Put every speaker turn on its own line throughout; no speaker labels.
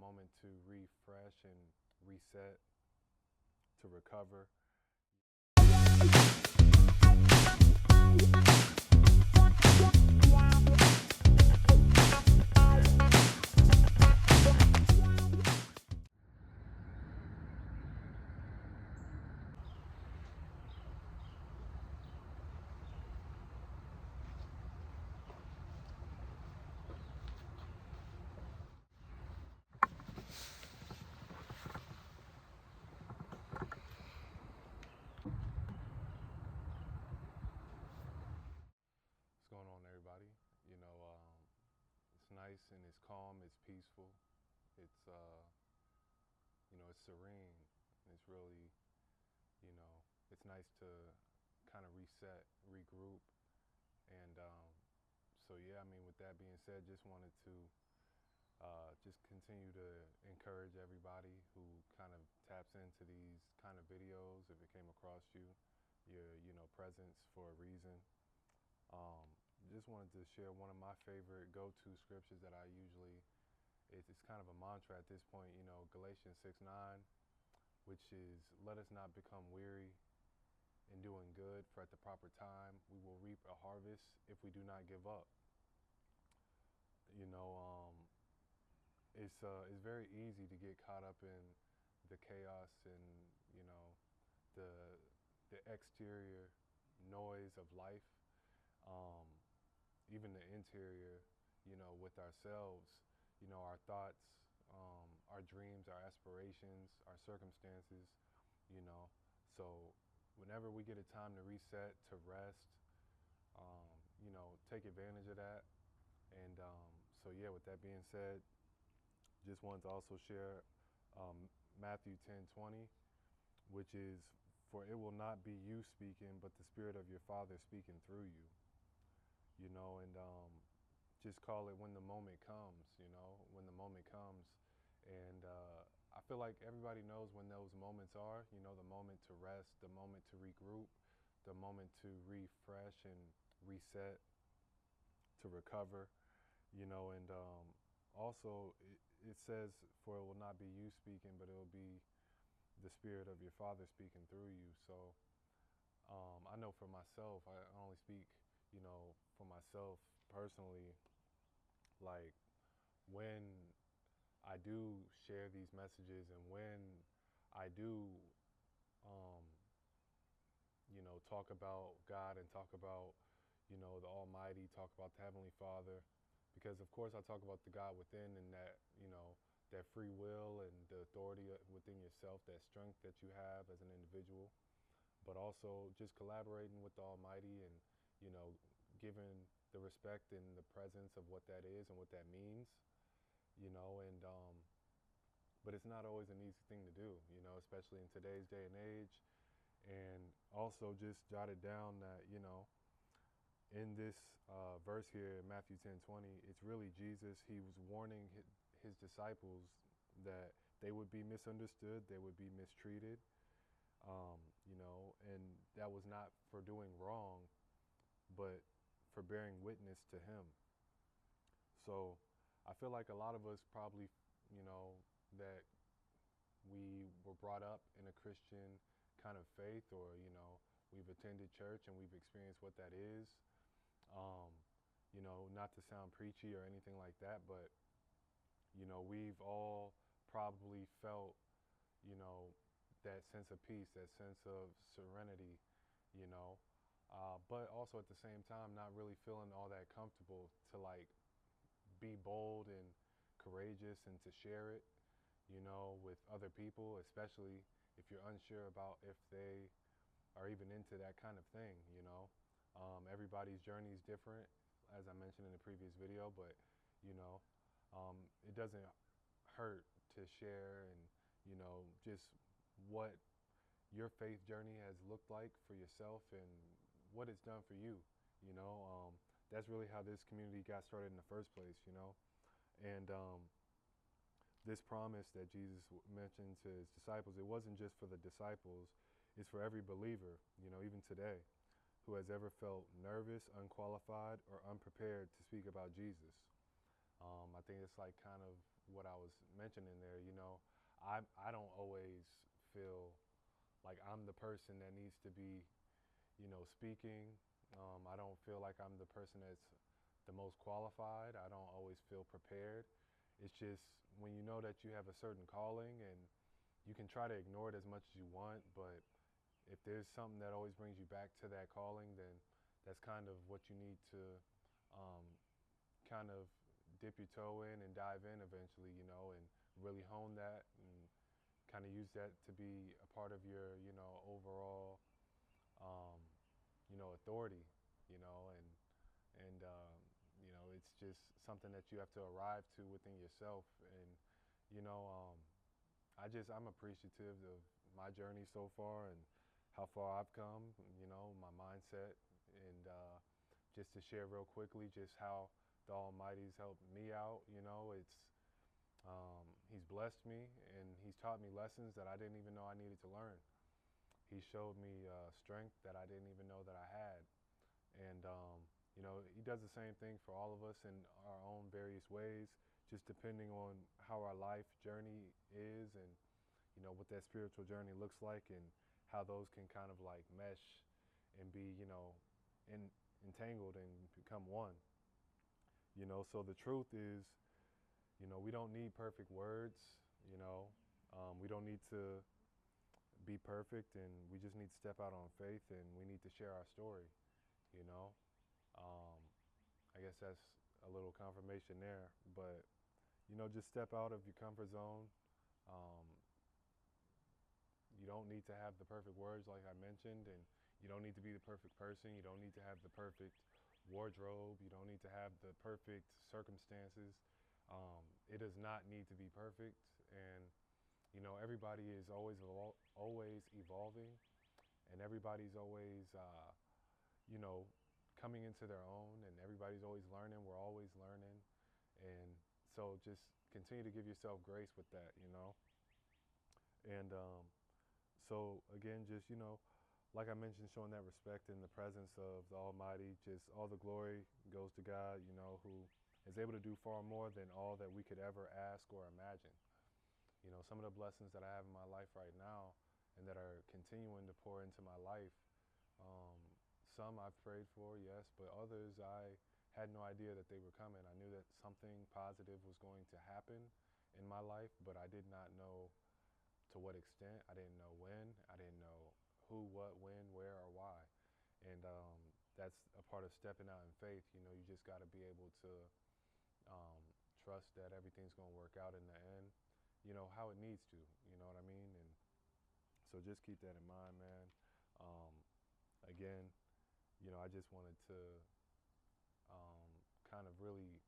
moment to refresh and reset, to recover. What's going on, everybody? You know, it's nice and it's calm, it's peaceful, it's serene, and it's really, you know, it's nice to kind of reset, regroup, and yeah, I mean, with that being said, just wanted to just continue to encourage everybody who kind of taps into these kind of videos. If it came across you, your presence for a reason. Um, just wanted to share one of my favorite go-to scriptures that I usually. It's kind of a mantra at this point. Galatians 6:9, which is, "Let us not become weary in doing good, for at the proper time we will reap a harvest if we do not give up." You know, it's very easy to get caught up in the chaos and the the exterior noise of life, um, even the interior. With ourselves. Our thoughts, our dreams, our aspirations, our circumstances. You know, so whenever we get a time to reset, to rest, take advantage of that. And yeah, with that being said, just wanted to also share Matthew 10:20, which is, "For it will not be you speaking, but the Spirit of your Father speaking through you." And just call it when the moment comes. When the moment comes, and I feel like everybody knows when those moments are. The moment to rest, the moment to regroup, the moment to refresh and reset, to recover. And also it says, "For it will not be you speaking, but it will be the Spirit of your Father speaking through you." So I know for myself, I only speak, for myself personally, like when I do share these messages and when I do, um, talk about God and talk about, the Almighty, talk about the Heavenly Father, because of course I talk about the God within and that, that free will and the authority within yourself, that strength that you have as an individual, but also just collaborating with the Almighty and, giving the respect and the presence of what that is and what that means, and but it's not always an easy thing to do, especially in today's day and age. And also just jotted down that, in this verse here in Matthew 10:20, it's really Jesus. He was warning his disciples that they would be misunderstood, they would be mistreated, and that was not for doing wrong, but for bearing witness to him. So I feel like a lot of us probably, that we were brought up in a Christian kind of faith, or, we've attended church and we've experienced what that is. Um, not to sound preachy or anything like that, but, we've all probably felt, you know, that sense of peace, that sense of serenity, you know, but also at the same time, not really feeling all that comfortable to like be bold and courageous and to share it, with other people, especially if you're unsure about if they are even into that kind of thing. Everybody's journey is different, as I mentioned in the previous video, but, you know, it doesn't hurt to share and, just what your faith journey has looked like for yourself and what it's done for you. That's really how this community got started in the first place, And this promise that Jesus mentioned to his disciples, it wasn't just for the disciples, it's for every believer, even today, who has ever felt nervous, unqualified, or unprepared to speak about Jesus. I think it's like kind of what I was mentioning there. I don't always feel like I'm the person that needs to be, speaking. I don't feel like I'm the person that's the most qualified. I don't always feel prepared. It's just when you know that you have a certain calling, and you can try to ignore it as much as you want, but if there's something that always brings you back to that calling, then that's kind of what you need to um, kind of dip your toe in and dive in eventually, and really hone that and kind of use that to be a part of your, overall, um, authority, and it's just something that you have to arrive to within yourself. And, you know, I'm appreciative of my journey so far and how far I've come, my mindset, and just to share real quickly just how the Almighty's helped me out. He's blessed me and He's taught me lessons that I didn't even know I needed to learn. He showed me strength that I didn't even know that I had. And, He does the same thing for all of us in our own various ways, just depending on how our life journey is and, what that spiritual journey looks like and how those can kind of like mesh and be, entangled and become one. So the truth is, we don't need perfect words, you know, we don't need to be perfect, and we just need to step out on faith, and we need to share our story, you know. Um, I guess that's a little confirmation there, but, just step out of your comfort zone. Um, you don't need to have the perfect words, like I mentioned, and you don't need to be the perfect person. You don't need to have the perfect wardrobe. You don't need to have the perfect circumstances. It does not need to be perfect, and everybody is always evolving, and everybody's always you know coming into their own, and everybody's always learning. We're always learning, and so just continue to give yourself grace with that, and so again, just like I mentioned, showing that respect in the presence of the Almighty. Just all the glory goes to God, who is able to do far more than all that we could ever ask or imagine. Some of the blessings that I have in my life right now and that are continuing to pour into my life, um, some I've prayed for, yes, but others I had no idea that they were coming. I knew that something positive was going to happen in my life, but I did not know to what extent. I didn't know when. I didn't know who, what, when, where, or why. And that's a part of stepping out in faith. You just got to be able to trust that everything's going to work out in the end, how it needs to, you know what I mean? And so just keep that in mind, man. Again, I just wanted to kind of really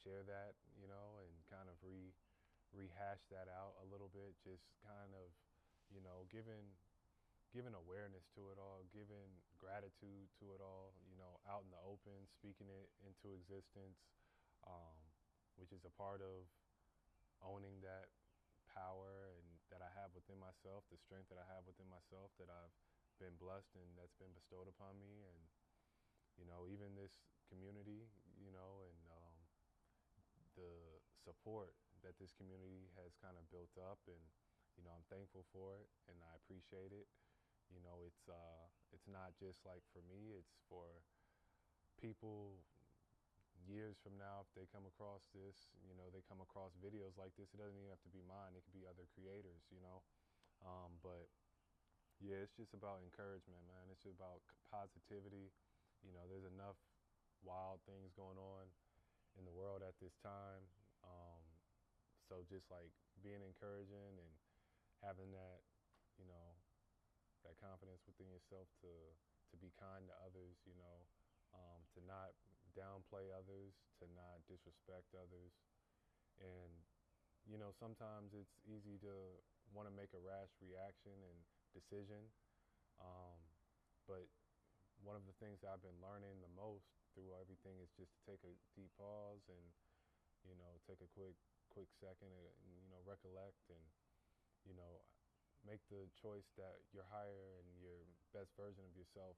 share that, and kind of rehash that out a little bit, just kind of, giving awareness to it all, giving gratitude to it all, out in the open, speaking it into existence, um, which is a part of owning that power and that I have within myself, the strength that I have within myself that I've been blessed and that's been bestowed upon me. And, even this community, and the support that this community has kind of built up, and, I'm thankful for it and I appreciate it. It's not just like for me, it's for people years from now. If they come across this, they come across videos like this, it doesn't even have to be mine, it could be other creators, but yeah, it's just about encouragement, man. It's just about positivity. There's enough wild things going on in the world at this time, so just like being encouraging and having that, you know that confidence within yourself to be kind to others, to not downplay others, to not disrespect others. And, sometimes it's easy to want to make a rash reaction and decision. Um, but one of the things that I've been learning the most through everything is just to take a deep pause and, take a quick second and, recollect and, you know, make the choice that your higher and your best version of yourself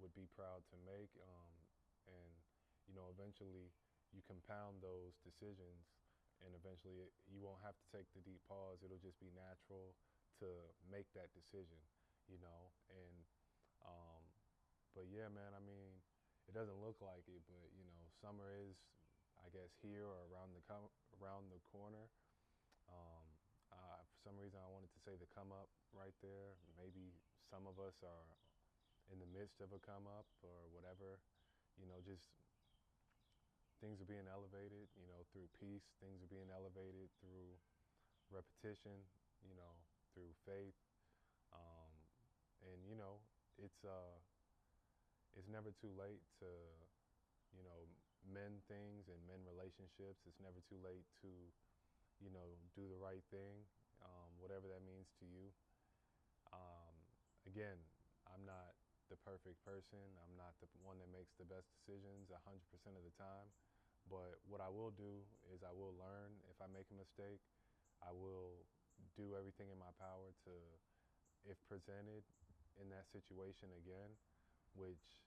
would be proud to make. And, eventually you compound those decisions, and eventually you won't have to take the deep pause. It'll just be natural to make that decision, you know. And um, but yeah, man, I mean, it doesn't look like it, but you know, summer is, I guess, here or around the corner. Um, for some reason, I wanted to say the come up right there. Maybe some of us are in the midst of a come up or whatever. You know, just things are being elevated. You know, through peace, things are being elevated through repetition. You know, through faith, um, and you know, it's uh, it's never too late to, you know, mend things and mend relationships. It's never too late to, you know, do the right thing, whatever that means to you. Um, Again, I'm not the perfect person. I'm not the one that makes the best decisions 100% of the time. But what I will do is I will learn. If I make a mistake, I will do everything in my power to, if presented in that situation again, which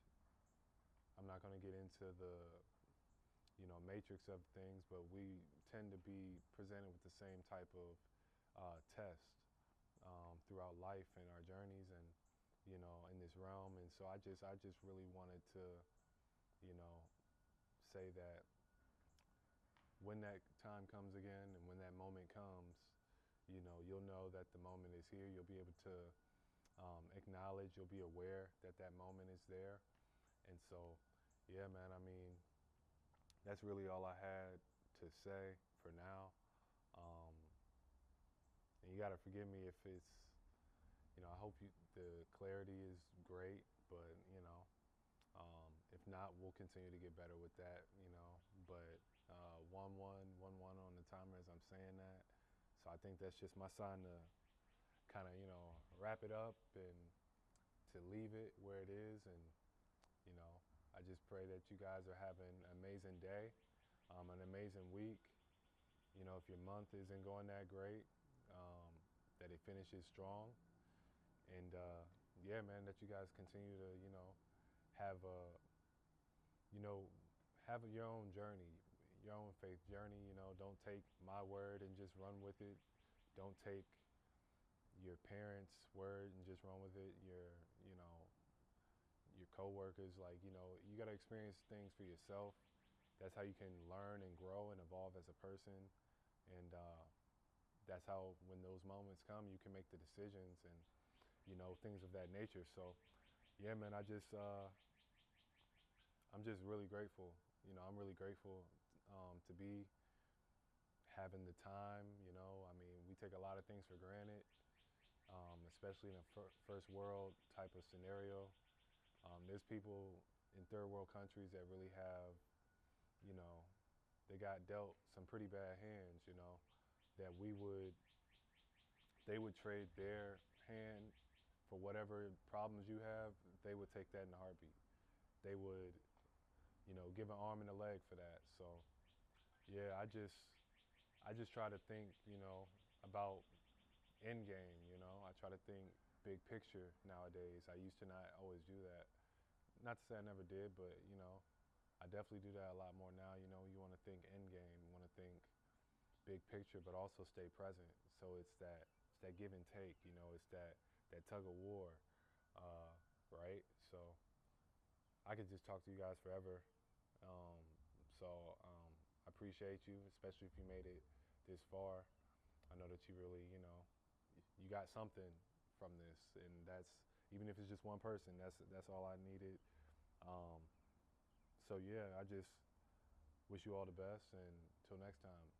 I'm not going to get into the, you know, matrix of things, but we tend to be presented with the same type of test throughout life and our journeys, and you know, in this realm. And so I just really wanted to, you know, say that when that time comes again and when that moment comes, you know, you'll know that the moment is here. You'll be able to acknowledge. You'll be aware that that moment is there. And so, yeah, man. I mean, that's really all I had to say for now. Um, and you got to forgive me if it's, you know, I hope the clarity is great, but, you know, if not, we'll continue to get better with that, you know. But 1-1 on the timer as I'm saying that. So I think that's just my sign to kind of, you know, wrap it up and to leave it where it is. And, you know, I just pray that you guys are having an amazing day, an amazing week. You know, if your month isn't going that great, um, that it finishes strong. And yeah, man, that you guys continue to, you know, have a, you know, have your own journey, your own faith journey. You know, don't take my word and just run with it. Don't take your parents' word and just run with it. You know, your coworkers, like, you know, you got to experience things for yourself. That's how you can learn and grow and evolve as a person. And that's how, when those moments come, you can make the decisions and, you know, things of that nature. So, yeah, man, I'm just really grateful. You know, I'm really grateful to be having the time. You know, I mean, we take a lot of things for granted, especially in a first world type of scenario. There's people in third world countries that really have, you know, they got dealt some pretty bad hands, you know, that they would trade their hand for whatever problems you have. They would take that in a heartbeat. They would, you know, give an arm and a leg for that. So, yeah, I just try to think, you know, about end game, you know. I try to think big picture nowadays. I used to not always do that. Not to say I never did, but, you know, I definitely do that a lot more now. You know, you want to think end game, you want to think big picture, but also stay present. So it's that give and take, you know, it's that tug of war, uh, right? So I could just talk to you guys forever. Um, I appreciate you, especially if you made it this far. I know that you really, you know, you got something from this, and that's, even if it's just one person, that's all I needed. Um, so yeah, I just wish you all the best, and until next time.